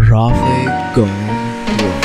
Rafe Gone World.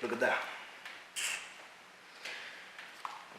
Look at that.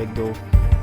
1-2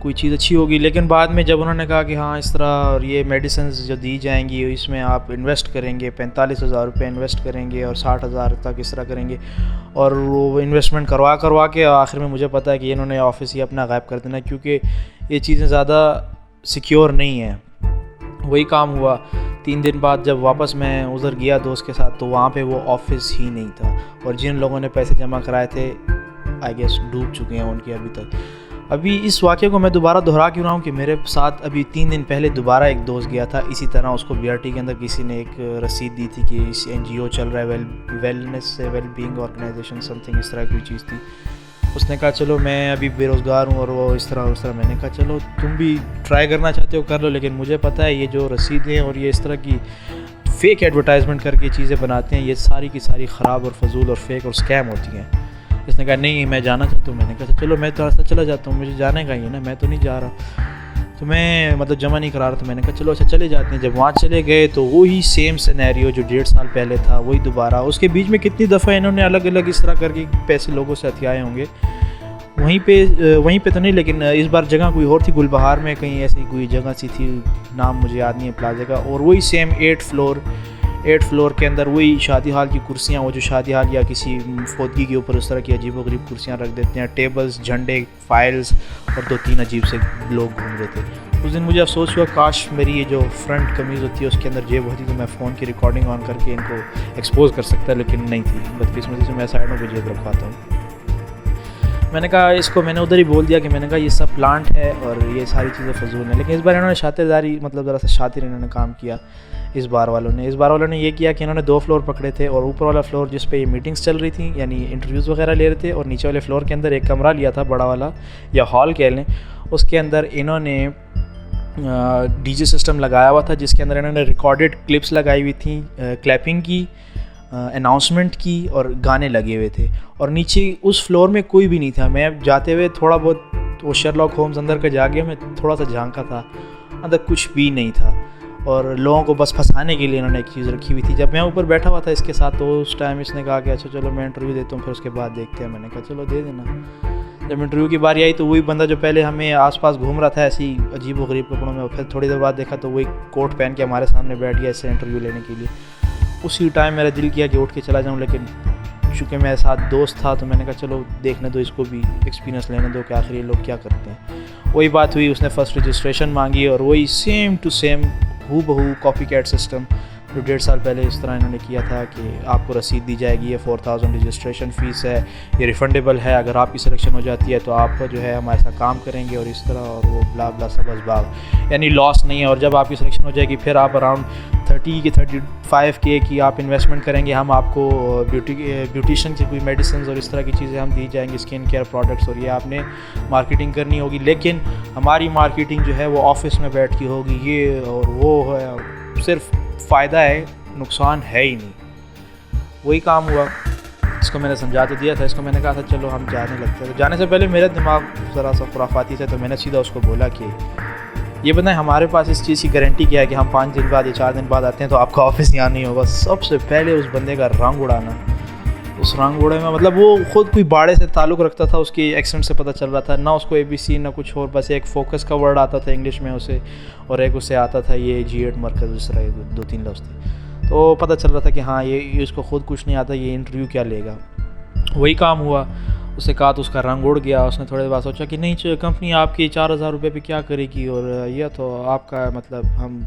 کوئی چیز اچھی ہوگی. لیکن بعد میں جب انہوں نے کہا کہ ہاں اس طرح اور یہ میڈیسنز جو دی جائیں گی اس میں آپ انویسٹ کریں گے 45,000 روپے انویسٹ کریں گے اور 60,000 تک اس طرح کریں گے, اور وہ انویسٹمنٹ کروا کے آخر میں مجھے پتہ ہے کہ انہوں نے آفس ہی اپنا غائب کر دینا, کیونکہ یہ چیزیں زیادہ سیکیور نہیں ہیں. وہی کام ہوا. 3 دن بعد جب واپس میں ادھر گیا دوست کے ساتھ تو وہاں پہ وہ آفس ہی نہیں تھا, اور جن لوگوں نے پیسے جمع کرائے تھے آئی گیس ڈوب چکے ہیں ان کے ابھی تک. ابھی اس واقعے کو میں دوبارہ دہرا کیوں رہا ہوں کہ میرے ساتھ ابھی 3 دن پہلے دوبارہ ایک دوست گیا تھا اسی طرح. اس کو BRT کے اندر کسی نے ایک رسید دی تھی کہ اس NGO چل رہا ہے wellness well being organisation something اس طرح کی چیز تھی. اس نے کہا چلو میں ابھی بے روزگار ہوں اور وہ اس طرح. میں نے کہا چلو تم بھی ٹرائی کرنا چاہتے ہو کر لو, لیکن مجھے پتہ ہے یہ جو رسیدیں اور یہ اس طرح کی فیک ایڈورٹائزمنٹ کر کے چیزیں بناتے ہیں یہ ساری کی ساری خراب اور فضول اور فیک اور اسکیم ہوتی ہیں. اس نے کہا نہیں میں جانا چاہتا ہوں. میں نے کہا چلو میں تھوڑا سا چلا جاتا ہوں, مجھے جانے کا ہی ہے نا, میں تو نہیں جا رہا, تو میں مطلب جمع نہیں کرا رہا. تو میں نے کہا چلو اچھا چلے جاتے ہیں. جب وہاں چلے گئے تو وہی سیم سینیریو جو 1.5 سال پہلے تھا وہی دوبارہ. اس کے بیچ میں کتنی دفعہ انہوں نے الگ الگ اس طرح کر کے پیسے لوگوں سے ہتھیائے ہوں گے. وہیں پہ تو نہیں, لیکن اس بار جگہ کوئی اور تھی, گل بہار میں کہیں ایسی کوئی جگہ سی تھی, نام مجھے یاد نہیں ہے پلازے کا. اور وہی سیم 8 فلور کے اندر وہی شادی ہال کی کرسیاں, وہ جو شادی ہال یا کسی فوتگی کے اوپر اس طرح کی عجیب و غریب کرسیاں رکھ دیتے ہیں, ٹیبلز, جھنڈے, فائلز, اور 2-3 عجیب سے لوگ گھوم رہے تھے. اس دن مجھے افسوس ہوا کاش میری یہ جو فرنٹ قمیض ہوتی ہے اس کے اندر جیب ہوتی تو میں فون کی ریکارڈنگ آن کر کے ان کو ایکسپوز کر سکتا, لیکن نہیں تھی. بدقسمتی سے میں سائڈوں پہ جیب رکھواتا ہوں. میں نے کہا اس کو میں نے ادھر ہی بول دیا کہ میں نے کہا یہ سب پلانٹ ہے اور یہ ساری چیزیں فضول ہیں. لیکن اس بار انہوں نے شاطرداری مطلب ذرا سا شاطر انہوں نے کام کیا. اس بار والوں نے یہ کیا کہ انہوں نے 2 فلور پکڑے تھے, اور اوپر والا فلور جس پہ یہ میٹنگز چل رہی تھیں یعنی انٹرویوز وغیرہ لے رہے تھے, اور نیچے والے فلور کے اندر ایک کمرہ لیا تھا بڑا والا یا ہال کہہ لیں. اس کے اندر انہوں نے DJ سسٹم لگایا ہوا تھا جس کے اندر انہوں نے ریکارڈڈ کلپس لگائی ہوئی تھیں, کلیپنگ کی, اناؤنسمنٹ کی, اور گانے لگے ہوئے تھے. اور نیچے اس فلور میں کوئی بھی نہیں تھا. میں جاتے ہوئے تھوڑا بہت وہ شرلاک ہومز اندر کا جا گیا, میں تھوڑا سا جھانکا تھا, اندر کچھ بھی نہیں تھا, اور لوگوں کو بس پھنسانے کے لیے انہوں نے ایک چیز رکھی ہوئی تھی. جب میں اوپر بیٹھا ہوا تھا اس کے ساتھ تو اس ٹائم اس نے کہا کہ اچھا چلو میں انٹرویو دیتا ہوں پھر اس کے بعد دیکھتے ہیں. میں نے کہا چلو دے دینا. جب انٹرویو کی باری آئی تو وہی بندہ جو پہلے ہمیں آس پاس گھوم رہا تھا ایسی عجیب و غریب کپڑوں میں, پھر تھوڑی دیر بعد دیکھا تو وہی کوٹ پہن کے ہمارے سامنے بیٹھ گیا اس سے انٹرویو لینے کے لیے. اسی ٹائم میرا دل کیا کہ اٹھ کے چلا جاؤں, لیکن چونکہ میرے ساتھ دوست تھا تو میں نے کہا چلو دیکھنے دو اس کو بھی, ایکسپیرینس لینے دو کہ آخر یہ لوگ کیا کرتے ہیں. وہی بات ہوئی, اس نے فرسٹ رجسٹریشن مانگی اور وہی سیم ٹو سیم ہو بہو کاپی کیٹ سسٹم جو 1.5 سال پہلے اس طرح انہوں نے کیا تھا کہ آپ کو رسید دی جائے گی, یہ 4,000 رجسٹریشن فیس ہے, یہ ریفنڈیبل ہے, اگر آپ کی سلیکشن ہو جاتی ہے تو آپ جو ہے ہمارے ساتھ کام کریں گے, اور اس طرح اور وہ بلا بلا سب اسباب, یعنی لاس نہیں ہے. اور جب آپ کی سلیکشن ہو جائے گی پھر آپ اراؤنڈ 30 کی 35K کی آپ انویسٹمنٹ کریں گے, ہم آپ کو بیوٹیشین کی کوئی میڈیسنز اور اس طرح کی چیزیں ہم دی جائیں گے, اسکن کیئر پروڈکٹس, اور یہ آپ نے مارکیٹنگ کرنی ہوگی. لیکن ہماری مارکیٹنگ جو ہے وہ آفس میں بیٹھ کے ہوگی, یہ اور وہ ہے, صرف فائدہ ہے نقصان ہے ہی نہیں. وہی کام ہوا. اس کو میں نے سمجھا تو دیا تھا, اس کو میں نے کہا تھا چلو ہم جانے لگتے ہیں. جانے سے پہلے میرا دماغ ذرا سا خرافاتی تھا تو میں نے سیدھا اس کو بولا کہ یہ بتائیں ہمارے پاس اس چیز کی گارنٹی کیا ہے کہ ہم 5 دن بعد یا 4 دن بعد آتے ہیں تو آپ کا آفس یہاں نہیں ہوگا. سب سے پہلے اس بندے کا رنگ اڑانا. اس رنگ اڑے میں مطلب وہ خود کوئی باڑے سے تعلق رکھتا تھا, اس کی ایکسنٹ سے پتہ چل رہا تھا, نہ اس کو ABC نہ کچھ اور, بس ایک فوکس کا ورڈ آتا تھا انگلش میں اسے, اور ایک اسے آتا تھا یہ G8 مرکز, اس طرح 2-3 لفظ تھے. تو پتہ چل رہا تھا کہ ہاں یہ اس کو خود کچھ نہیں آتا, یہ انٹرویو کیا لے گا. وہی کام ہوا. اسے کہا تو اس کا رنگ اڑ گیا. اس نے تھوڑے بعد سوچا کہ نہیں کمپنی آپ کی 4,000 روپے پہ کیا کرے گی, اور یہ تو آپ کا مطلب ہم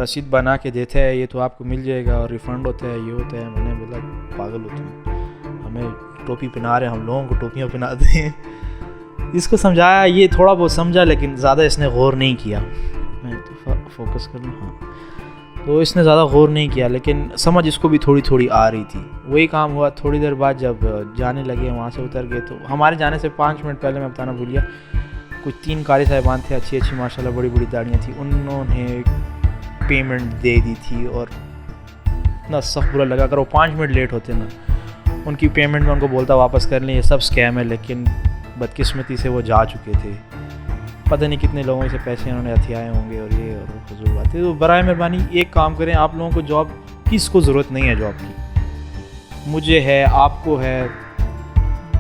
رسید بنا کے دیتے ہیں, یہ تو آپ کو مل جائے گا اور ریفنڈ ہوتا ہے, یہ ہوتا ہے. میں نے بولا پاگل ہوتے ہیں, ہمیں ٹوپی پہنا رہے ہیں, ہم لوگوں کو ٹوپیاں پہناتے ہیں. اس کو سمجھایا, یہ تھوڑا بہت سمجھا لیکن زیادہ اس نے غور نہیں کیا. میں تو فوکس کر لوں, ہاں, تو اس نے زیادہ غور نہیں کیا, لیکن سمجھ اس کو بھی تھوڑی تھوڑی آ رہی تھی. وہی کام ہوا. تھوڑی دیر بعد جب جانے لگے, وہاں سے اتر گئے, تو ہمارے جانے سے 5 منٹ پہلے میں بتانا بھول گیا, کچھ 3 قاری صاحبان تھے, اچھی ماشاء اللہ, بڑی بڑی داڑیاں تھیں. انہوں نے پیمنٹ دے دی تھی, اور اتنا سخت برا لگا. اگر وہ 5 منٹ لیٹ ہوتے نا, ان کی پیمنٹ میں ان کو بولتا واپس کر لیں, یہ سب اسکیم ہے. لیکن بدقسمتی سے وہ جا چکے تھے. پتہ نہیں کتنے لوگوں سے پیسے انہوں نے ہتھیائے ہوں گے, اور یہ اور فضول بات ہے. تو برائے مہربانی ایک کام کریں, آپ لوگوں کو جاب, کس کو ضرورت نہیں ہے جاب کی, مجھے ہے, آپ کو ہے,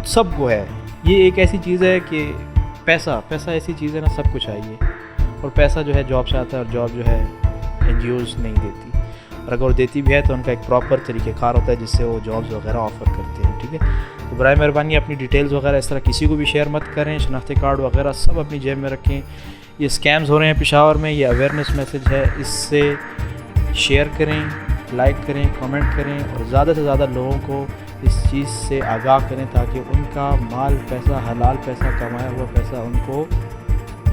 سب کو ہے. یہ ایک ایسی چیز ہے کہ پیسہ ایسی چیز ہے نا، سب کچھ آئیے، اور پیسہ جو ہے جاب سے آتا ہے، اور جاب جو ہے NGOs نہیں دیتی، اور اگر وہ دیتی بھی ہے تو ان کا ایک پراپر طریقہ کار ہوتا ہے جس سے وہ جابز وغیرہ آفر کرتے ہیں. ٹھیک ہے، تو برائے مہربانی اپنی ڈیٹیلز وغیرہ اس طرح کسی کو بھی شیئر مت کریں، شناختی کارڈ وغیرہ سب اپنی جیب میں رکھیں. یہ اسکیمز ہو رہے ہیں پشاور میں، یہ اویئرنیس میسج ہے، اس سے شیئر کریں، لائک کریں، کامنٹ کریں، اور زیادہ سے زیادہ لوگوں کو اس چیز سے آگاہ کریں تاکہ ان کا مال پیسہ، حلال پیسہ، کمایا ہوا پیسہ ان کو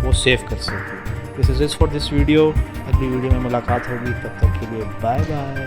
وہ سیو کر سکیں. This is it for this video. اگلی ویڈیو میں ملاقات ہوگی، تب تک کے لیے بائے بائے.